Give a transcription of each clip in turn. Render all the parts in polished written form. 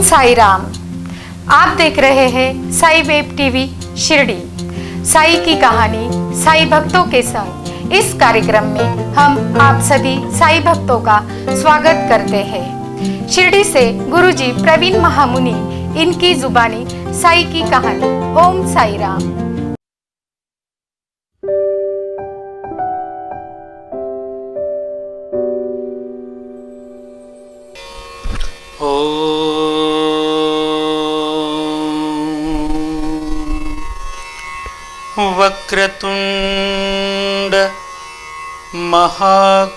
साई राम। आप देख रहे हैं साई वेब टीवी शिरडी। साई की कहानी साई भक्तों के संग इस कार्यक्रम में हम आप सभी साई भक्तों का स्वागत करते हैं। शिरडी से गुरुजी प्रवीण महामुनि इनकी जुबानी साई की कहानी। ओम साई राम। वक्रतुंड महाकाय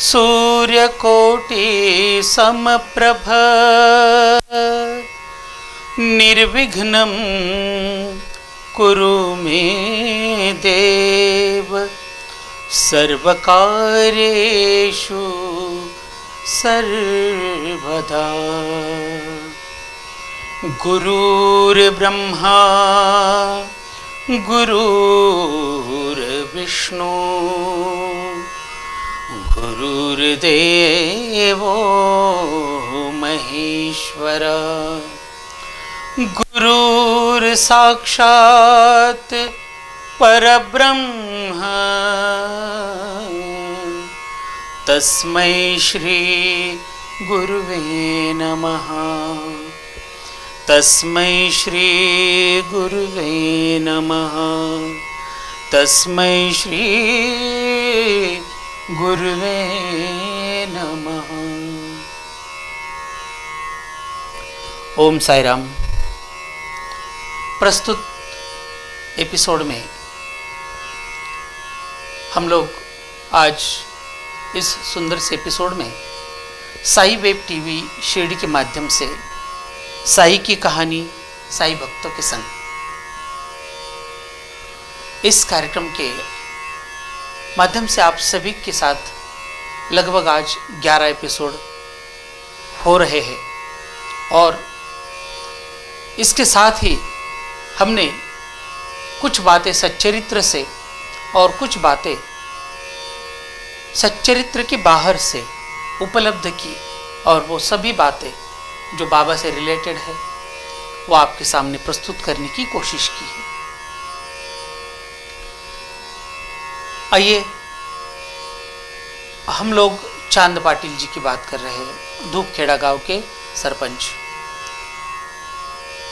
सूर्यकोटि समप्रभ निर्विघ्नं कुरु मे देव सर्वकार्येषु सर्वदा। गुरुर्ब्रह्मा गुरुर्विष्णु गुरुर्देवो महेश्वर गुरुर्साक्षात् परब्रह्म तस्मै श्री गुरुवे नमः। तस्मै श्री गुरुवे नमः। तस्मै श्री गुरुवे नमः। ओम साई राम। प्रस्तुत एपिसोड में हम लोग आज इस सुंदर से एपिसोड में साई वेब टीवी शिरडी के माध्यम से साई की कहानी साई भक्तों के संग इस कार्यक्रम के माध्यम से आप सभी के साथ लगभग आज 11 एपिसोड हो रहे हैं और इसके साथ ही हमने कुछ बातें सच्चरित्र से और कुछ बातें सच्चरित्र के बाहर से उपलब्ध की और वो सभी बातें जो बाबा से रिलेटेड है वो आपके सामने प्रस्तुत करने की कोशिश की है। आइए हम लोग चांद पाटिल जी की बात कर रहे हैं, धूपखेड़ा गांव के सरपंच।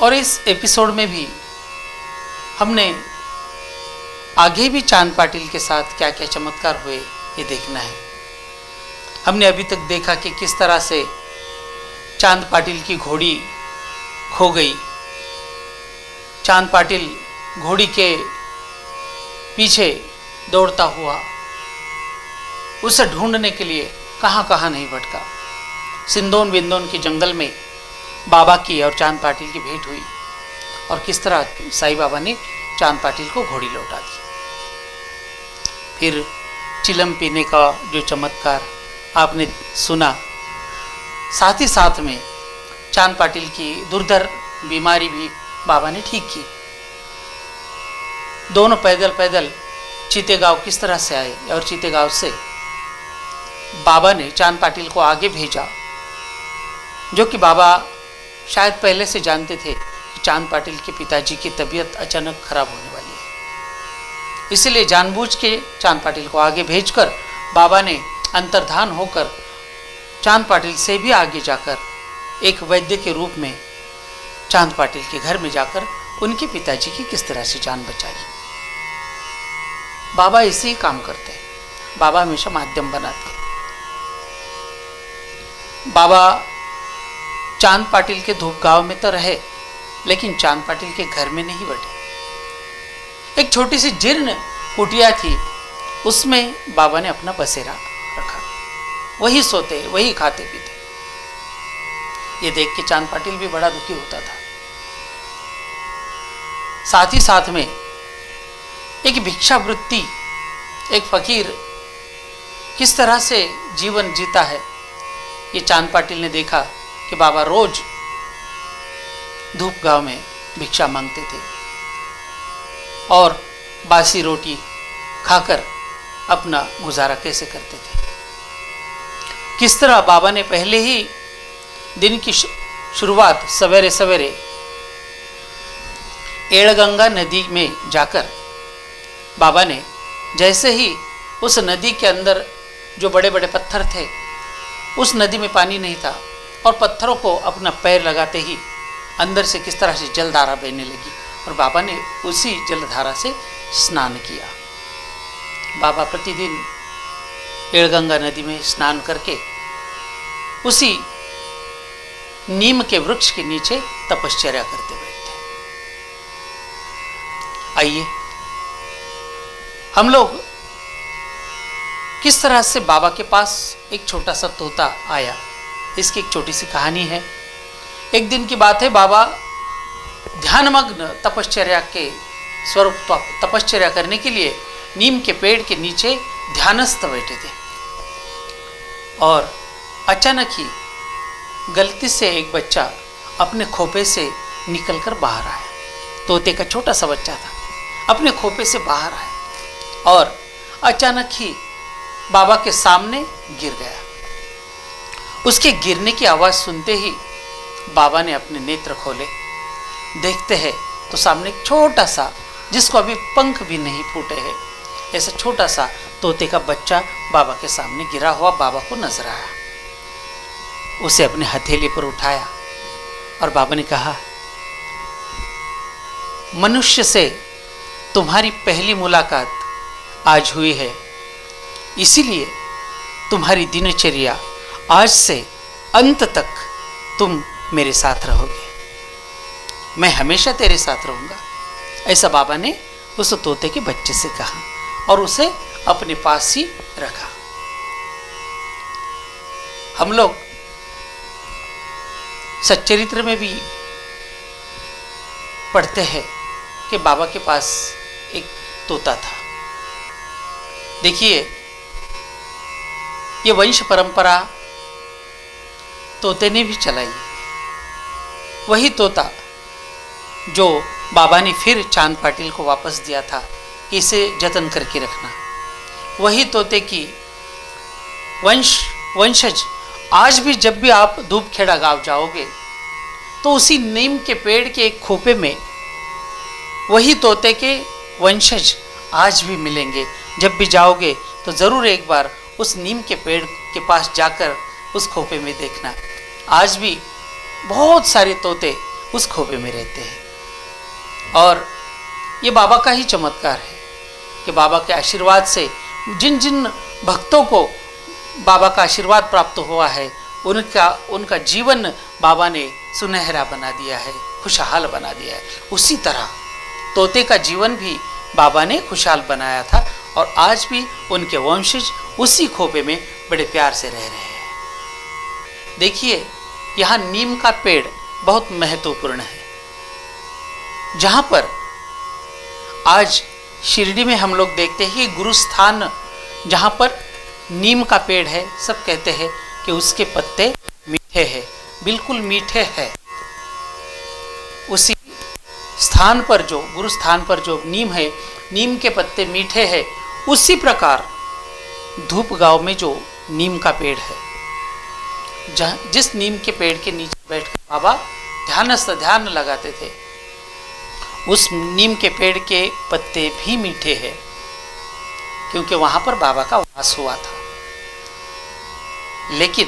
और इस एपिसोड में भी हमने आगे भी चांद पाटिल के साथ क्या क्या चमत्कार हुए ये देखना है। हमने अभी तक देखा कि किस तरह से चांद पाटिल की घोड़ी खो गई। चांद पाटिल घोड़ी के पीछे दौड़ता हुआ उसे ढूंढने के लिए कहाँ कहाँ नहीं भटका। सिंदोन बिंदोन के जंगल में बाबा की और चांद पाटिल की भेंट हुई और किस तरह साईं बाबा ने चांद पाटिल को घोड़ी लौटा दी। फिर चिलम पीने का जो चमत्कार आपने सुना, साथ ही साथ में चांद पाटिल की दुर्धर बीमारी भी बाबा ने ठीक की। दोनों पैदल पैदल चीतेगांव किस तरह से आए और चीतेगांव से बाबा ने चांद पाटिल को आगे भेजा, जो कि बाबा शायद पहले से जानते थे कि चांद पाटिल के पिताजी की तबीयत अचानक खराब होने वाली है। इसलिए जानबूझ के चांद पाटिल को आगे भेजकर बाबा ने अंतर्धान होकर चांद पाटिल से भी आगे जाकर एक वैद्य के रूप में चांद पाटिल के घर में जाकर उनके पिताजी की किस तरह से जान बचाई। बाबा ऐसे ही काम करते हैं, बाबा हमेशा माध्यम बनाते हैं। बाबा चांद पाटिल के धूप गांव में तो रहे, लेकिन चांद पाटिल के घर में नहीं बैठे। एक छोटी सी जीर्ण कुटिया थी, उसमें बाबा ने अपना बसेरा रखा। वही सोते, वही खाते पीते। ये देख के चांद पाटिल भी बड़ा दुखी होता था। साथ ही साथ में एक भिक्षावृत्ति, एक फकीर किस तरह से जीवन जीता है, ये चांद पाटिल ने देखा कि बाबा रोज धूप गांव में भिक्षा मांगते थे और बासी रोटी खाकर अपना गुजारा कैसे करते थे। किस तरह बाबा ने पहले ही दिन की शुरुआत सवेरे सवेरे एड़गंगा नदी में जाकर बाबा ने जैसे ही उस नदी के अंदर जो बड़े बड़े पत्थर थे, उस नदी में पानी नहीं था, और पत्थरों को अपना पैर लगाते ही अंदर से किस तरह से जलधारा बहने लगी, और बाबा ने उसी जलधारा से स्नान किया। बाबा प्रतिदिन एड़गंगा नदी में स्नान करके उसी नीम के वृक्ष के नीचे तपश्चर्या करते बैठते। आइए हम लोग किस तरह से बाबा के पास एक छोटा सा तोता आया, इसकी एक छोटी सी कहानी है। एक दिन की बात है, बाबा ध्यानमग्न तपश्चर्या के स्वरूप तपश्चर्या करने के लिए नीम के पेड़ के नीचे ध्यानस्थ बैठे थे, और अचानक ही गलती से एक बच्चा अपने खोपे से निकलकर बाहर आया। तोते का छोटा सा बच्चा था, अपने खोपे से बाहर आया और अचानक ही बाबा के सामने गिर गया। उसके गिरने की आवाज़ सुनते ही बाबा ने अपने नेत्र खोले। देखते हैं तो सामने एक छोटा सा, जिसको अभी पंख भी नहीं फूटे हैं, ऐसा छोटा सा तोते का बच्चा बाबा के सामने गिरा हुआ बाबा को नजर आया। उसे अपने हथेली पर उठाया और बाबा ने कहा, मनुष्य से तुम्हारी पहली मुलाकात आज हुई है, इसीलिए तुम्हारी दिनचर्या आज से अंत तक तुम मेरे साथ रहोगे, मैं हमेशा तेरे साथ रहूंगा। ऐसा बाबा ने उस तोते के बच्चे से कहा और उसे अपने पास ही रखा। हम लोग सच्चरित्र में भी पढ़ते हैं कि बाबा के पास एक तोता था। देखिए, ये वंश परंपरा तोते ने भी चलाई। वही तोता जो बाबा ने फिर चांद पाटिल को वापस दिया था कि इसे जतन करके रखना, वही तोते की वंशज आज भी जब भी आप धूपखेड़ा गांव जाओगे तो उसी नीम के पेड़ के एक खोपे में वही तोते के वंशज आज भी मिलेंगे। जब भी जाओगे तो ज़रूर एक बार उस नीम के पेड़ के पास जाकर उस खोपे में देखना, आज भी बहुत सारे तोते उस खोपे में रहते हैं। और ये बाबा का ही चमत्कार है कि बाबा के आशीर्वाद से जिन जिन भक्तों को बाबा का आशीर्वाद प्राप्त हुआ है, उनका जीवन बाबा ने सुनहरा बना दिया है, खुशहाल बना दिया है। उसी तरह तोते का जीवन भी बाबा ने खुशहाल बनाया था, और आज भी उनके वंशज उसी खोपे में बड़े प्यार से रह रहे हैं। देखिए, यहाँ नीम का पेड़ बहुत महत्वपूर्ण है। जहाँ पर आज शिरडी में हम लोग देखते हैं कि गुरुस्थान जहाँ पर नीम का पेड़ है, सब कहते हैं कि उसके पत्ते मीठे हैं, बिल्कुल मीठे हैं। उसी स्थान पर जो गुरु स्थान पर जो नीम है, नीम के पत्ते मीठे हैं, उसी प्रकार धूप गांव में जो नीम का पेड़ है, जिस नीम के पेड़ के नीचे बैठकर बाबा ध्यान लगाते थे, उस नीम के पेड़ के पत्ते भी मीठे हैं, क्योंकि वहां पर बाबा का वास हुआ था। लेकिन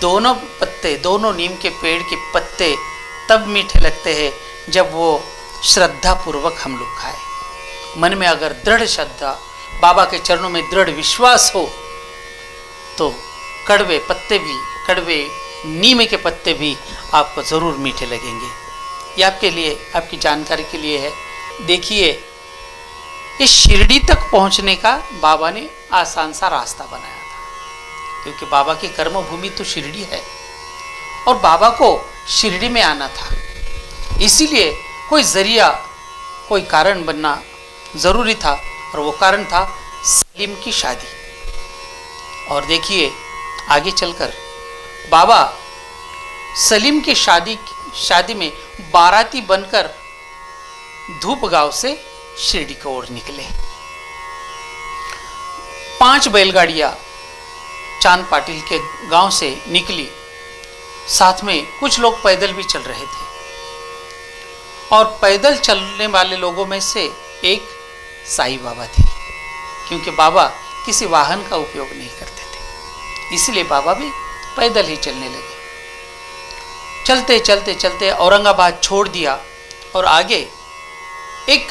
दोनों नीम के पेड़ के पत्ते तब मीठे लगते हैं जब वो श्रद्धा पूर्वक हम लोग खाए। मन में अगर दृढ़ श्रद्धा, बाबा के चरणों में दृढ़ विश्वास हो, तो कड़वे नीम के पत्ते भी आपको ज़रूर मीठे लगेंगे। ये आपके लिए, आपकी जानकारी के लिए है। देखिए, इस शिरडी तक पहुंचने का बाबा ने आसान सा रास्ता बनाया था, क्योंकि बाबा की कर्म भूमि तो शिरडी है और बाबा को शिरडी में आना था। इसीलिए कोई जरिया, कोई कारण बनना ज़रूरी था, और वो कारण था सलीम की शादी। और देखिए, आगे चलकर बाबा सलीम की शादी में बाराती बनकर धूप गांव से शिरडी की ओर निकले। 5 बैलगाड़ियां चांद पाटिल के गांव से निकली। साथ में कुछ लोग पैदल भी चल रहे थे और पैदल चलने वाले लोगों में से एक साईं बाबा थे, क्योंकि बाबा किसी वाहन का उपयोग नहीं करते थे, इसलिए बाबा भी पैदल ही चलने लगे। चलते चलते चलते औरंगाबाद छोड़ दिया और आगे एक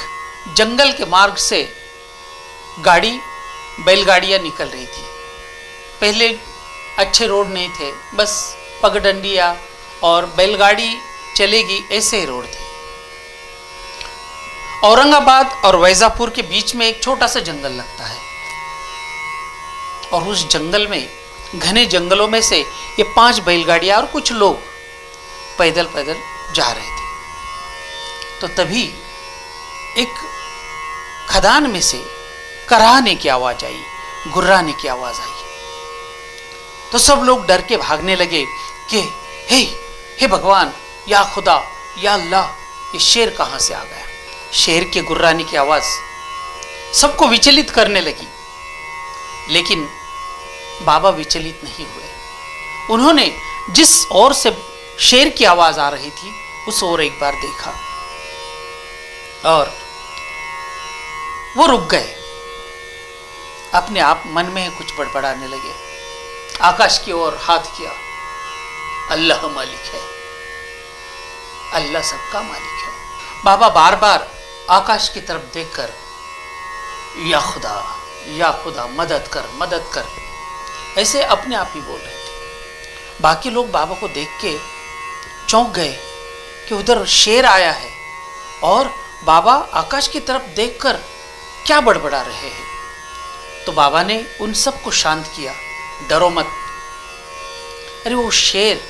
जंगल के मार्ग से बैलगाड़ियाँ निकल रही थी। पहले अच्छे रोड नहीं थे, बस पगडंडियाँ और बैलगाड़ी चलेगी ऐसे ही रोड थे। औरंगाबाद और वैजापुर के बीच में एक छोटा सा जंगल लगता है और उस जंगल में, घने जंगलों में से ये 5 बैलगाड़ियाँ और कुछ लोग पैदल पैदल जा रहे थे। तो तभी एक खदान में से कराहने की आवाज आई, गुर्राने की आवाज आई। तो सब लोग डर के भागने लगे कि हे भगवान, या खुदा, या अल्लाह, ये शेर कहां से आ गया। शेर के गुर्राने की आवाज सबको विचलित करने लगी, लेकिन बाबा विचलित नहीं हुए। उन्होंने जिस ओर से शेर की आवाज आ रही थी उस ओर एक बार देखा और वो रुक गए। अपने आप मन में कुछ बड़बड़ाने लगे, आकाश की ओर हाथ किया, अल्लाह मालिक है, अल्लाह सबका मालिक है। बाबा बार बार आकाश की तरफ देखकर या खुदा मदद कर, मदद कर, ऐसे अपने आप ही बोल रहे थे। बाकी लोग बाबा को देख के चौंक गए कि उधर शेर आया है और बाबा आकाश की तरफ देखकर क्या बड़बड़ा रहे हैं। तो बाबा ने उन सबको शांत किया, डरो मत, अरे वो शेर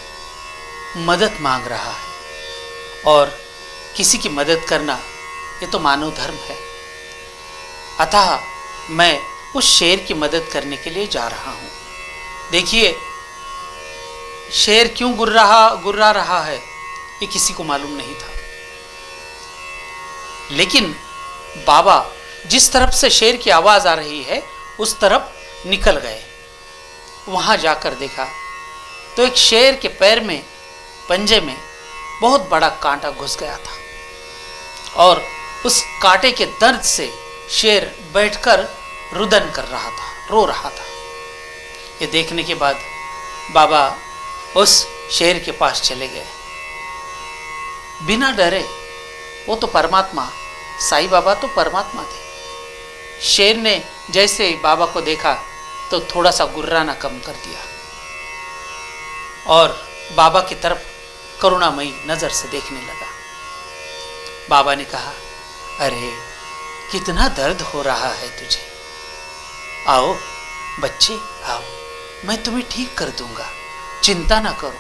मदद मांग रहा है और किसी की मदद करना ये तो मानव धर्म है। अतः मैं उस शेर की मदद करने के लिए जा रहा हूं। देखिए शेर क्यों गुर्रा रहा है ये किसी को मालूम नहीं था, लेकिन बाबा जिस तरफ से शेर की आवाज आ रही है उस तरफ निकल गए। वहां जाकर देखा तो एक शेर के पैर में, पंजे में बहुत बड़ा कांटा घुस गया था और उस कांटे के दर्द से शेर बैठकर रुदन कर रहा था, रो रहा था। ये देखने के बाद बाबा उस शेर के पास चले गए बिना डरे। वो तो परमात्मा, साईं बाबा तो परमात्मा थे। शेर ने जैसे बाबा को देखा तो थोड़ा सा गुर्राना कम कर दिया और बाबा की तरफ करुणामयी नजर से देखने लगा। बाबा ने कहा, अरे कितना दर्द हो रहा है तुझे, आओ बच्चे आओ, मैं तुम्हें ठीक कर दूंगा, चिंता ना करो।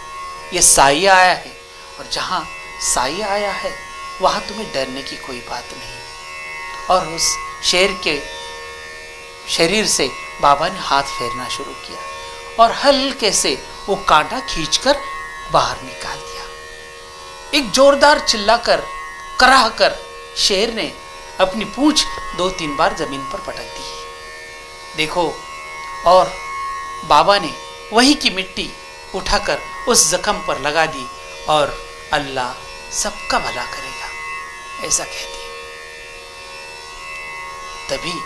ये साईं आया है और जहां साईं आया है वहां तुम्हें डरने की कोई बात नहीं। और उस शेर के शरीर से बाबा ने हाथ फेरना शुरू किया और हल्के से वो कांटा खींचकर बाहर निकाल दिया। एक जोरदार चिल्लाकर, कराहकर शेर ने अपनी पूंछ 2-3 बार जमीन पर पटक दी। देखो, और बाबा ने वही की मिट्टी उठाकर उस जख्म पर लगा दी और अल्लाह सबका भला करेगा ऐसा कह दिया। तभी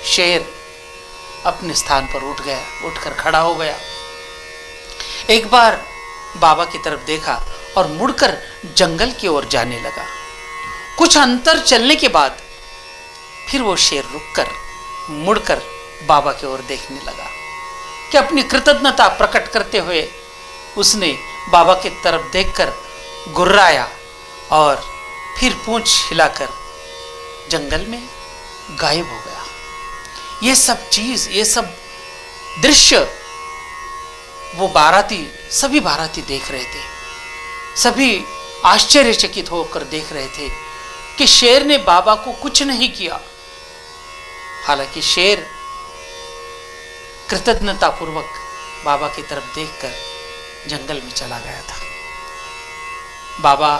शेर अपने स्थान पर उठ गया, उठकर खड़ा हो गया। एक बार बाबा की तरफ देखा और मुड़कर जंगल की ओर जाने लगा। कुछ अंतर चलने के बाद फिर वो शेर रुककर मुड़कर बाबा की ओर देखने लगा कि अपनी कृतज्ञता प्रकट करते हुए उसने बाबा की तरफ देखकर गुर्राया और फिर पूंछ हिलाकर जंगल में गायब हो गया। ये सब चीज, ये सब दृश्य वो बाराती, सभी बाराती देख रहे थे। सभी आश्चर्यचकित होकर देख रहे थे कि शेर ने बाबा को कुछ नहीं किया। हालांकि शेर कृतज्ञतापूर्वक बाबा की तरफ देखकर जंगल में चला गया था। बाबा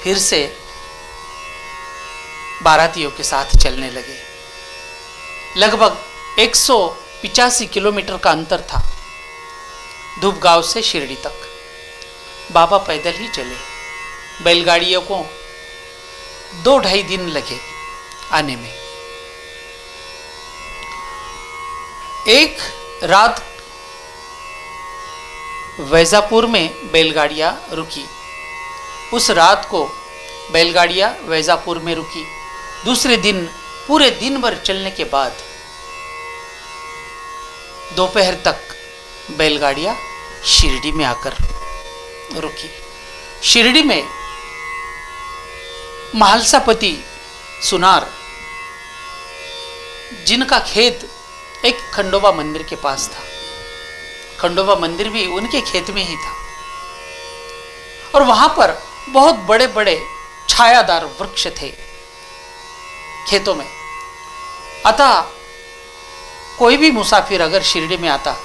फिर से बारातियों के साथ चलने लगे। लगभग 185 किलोमीटर का अंतर था धूपगांव से शिरडी तक बाबा पैदल ही चले। बैलगाड़ियों को 2-2.5 दिन लगे आने में। एक रात वैजापुर में बैलगाड़ियां रुकी। उस रात को बैलगाड़ियां वैजापुर में रुकी। दूसरे दिन पूरे दिन भर चलने के बाद दोपहर तक बैलगाड़ियां शिरडी में आकर रुकी। शिरडी में महालसापति सुनार, जिनका खेत एक खंडोबा मंदिर के पास था, खंडोबा मंदिर भी उनके खेत में ही था, और वहां पर बहुत बड़े बड़े छायादार वृक्ष थे खेतों में। अतः कोई भी मुसाफिर अगर शिरडी में आता,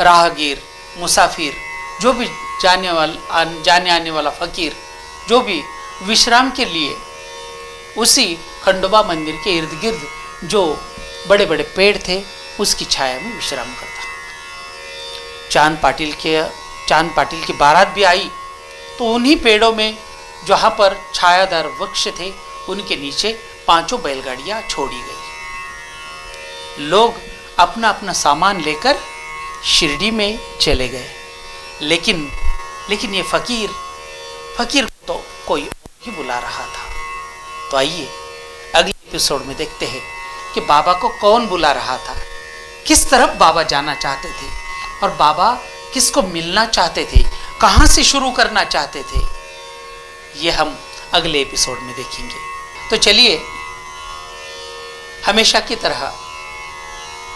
राहगीर, मुसाफिर, जो भी जाने आने वाला फकीर, जो भी विश्राम के लिए उसी खंडोबा मंदिर के इर्द गिर्द जो बड़े बड़े पेड़ थे उसकी छाया में विश्राम करता। चांद पाटिल की बारात भी आई तो उन्हीं पेड़ों में जहाँ पर छायादार वृक्ष थे उनके नीचे 5 बैलगाड़ियाँ छोड़ी गई। लोग अपना अपना सामान लेकर शिरडी में चले गए। लेकिन ये फकीर तो कोई और ही बुला रहा था। तो आइए अगले एपिसोड में देखते हैं कि बाबा को कौन बुला रहा था, किस तरफ बाबा जाना चाहते थे और बाबा किसको मिलना चाहते थे, कहाँ से शुरू करना चाहते थे। ये हम अगले एपिसोड में देखेंगे। तो चलिए, हमेशा की तरह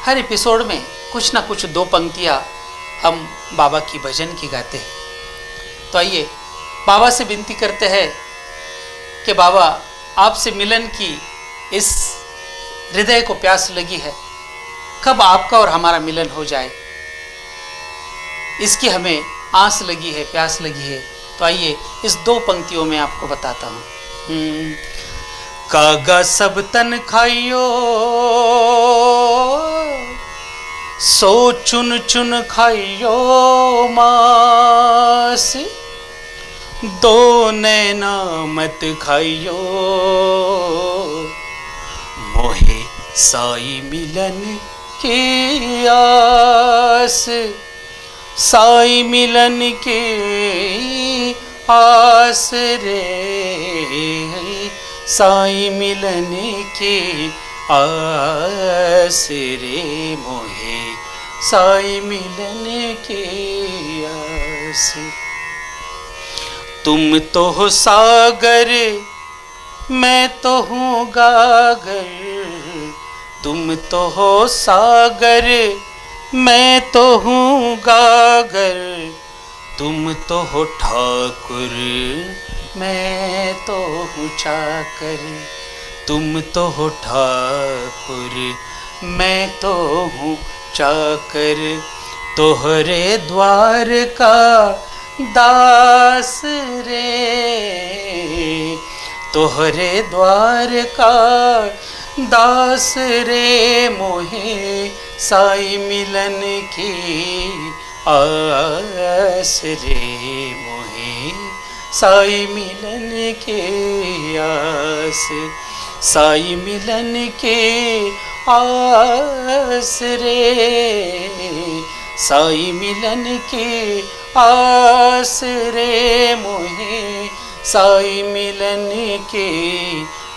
हर एपिसोड में कुछ ना कुछ 2 पंक्तियाँ हम बाबा की भजन की गाते हैं। तो आइए बाबा से विनती करते हैं कि बाबा, आपसे मिलन की इस हृदय को प्यास लगी है, कब आपका और हमारा मिलन हो जाए, इसकी हमें आस लगी है, प्यास लगी है। तो आइए इस 2 पंक्तियों में आपको बताता हूँ। कागा सब तन खाइयो, सो चुन चुन खाइयो मास, 2 नैना मत खाइयो, मोहे साई मिलन की आस, साई मिलन की आस रे, साई मिलन की आस रे, मोहे साई मिलन की आस। तुम तो हो सागर, मैं तो हूँ गागर, तुम तो हो सागर, मैं तो हूँ गागर, तुम तो हो ठाकुर, मैं तो हूँ चाकर, तुम तो हो ठाकुर, मैं तो हूँ चाकर, तोहरे द्वार का दास रे, तोहरे द्वार का दास रे, मोहे साई मिलन की आस रे, मोहे साई मिलन की आस, साई मिलन की आस रे, साई मिलन की आस रे, मोहे साई मिलन की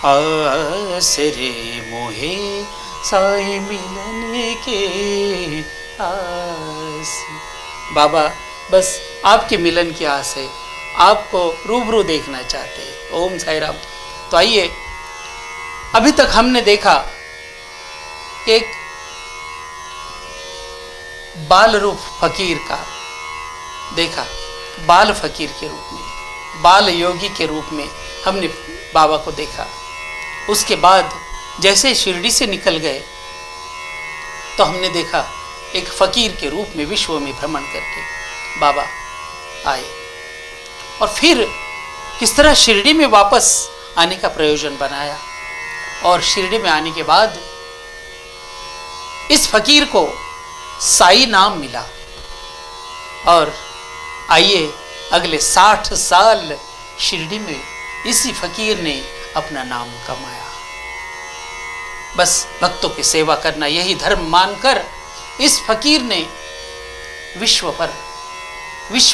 आस रे, मोहे साई मिलन की आस। बाबा बस आपके मिलन की आस है, आपको रूबरू देखना चाहते हैं। ओम साई राम। तो आइए, अभी तक हमने देखा एक बाल रूप फकीर का देखा, बाल फकीर के रूप में, बाल योगी के रूप में हमने बाबा को देखा। उसके बाद जैसे शिरडी से निकल गए तो हमने देखा एक फकीर के रूप में विश्व में भ्रमण करके बाबा आए, और फिर किस तरह शिरडी में वापस आने का प्रयोजन बनाया। और शिरडी में आने के बाद इस फकीर को साई नाम मिला, और आइए अगले 60 साल शिरडी में इसी फकीर ने अपना नाम कमाया। बस भक्तों की सेवा करना यही धर्म मानकर इस फकीर ने विश्व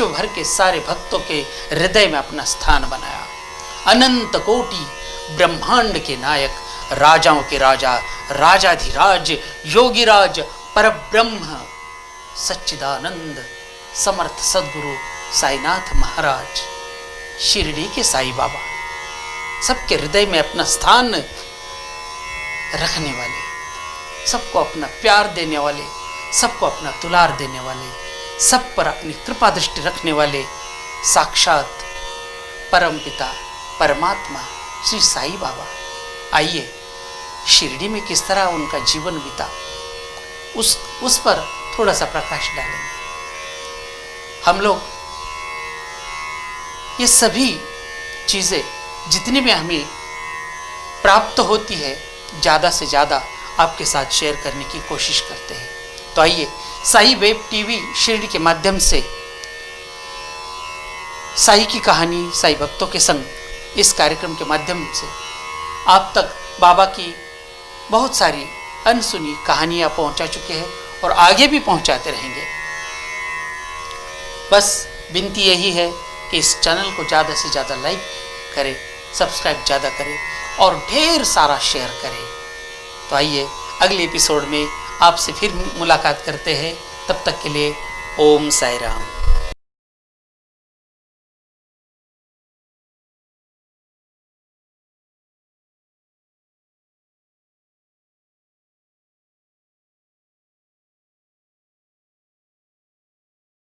भर के सारे भक्तों के हृदय में अपना स्थान बनाया। अनंत कोटि ब्रह्मांड के नायक, राजाओं के राजा, राजाधिराज, योगीराज, परब्रह्म, सच्चिदानंद, समर्थ सद्गुरु साईनाथ महाराज, शिरडी के साईं बाबा, सबके हृदय में अपना स्थान रखने वाले, सबको अपना प्यार देने वाले, सबको अपना दुलार देने वाले, सब पर अपनी कृपा दृष्टि रखने वाले साक्षात परम पिता परमात्मा श्री साईं बाबा। आइए शिरडी में किस तरह उनका जीवन बीता उस पर थोड़ा सा प्रकाश डालेंगे। हम लोग ये सभी चीज़ें जितनी भी हमें प्राप्त होती है ज़्यादा से ज़्यादा आपके साथ शेयर करने की कोशिश करते हैं। तो आइए साई वेब टीवी शिरडी के माध्यम से साई की कहानी साई भक्तों के संग इस कार्यक्रम के माध्यम से आप तक बाबा की बहुत सारी अनसुनी कहानियाँ पहुँचा चुके हैं और आगे भी पहुँचाते रहेंगे। बस विनती यही है कि इस चैनल को ज़्यादा से ज़्यादा लाइक करें, सब्सक्राइब ज़्यादा करें और ढेर सारा शेयर करें। तो आइए अगले एपिसोड में आपसे फिर मुलाकात करते हैं। तब तक के लिए ओम साई राम।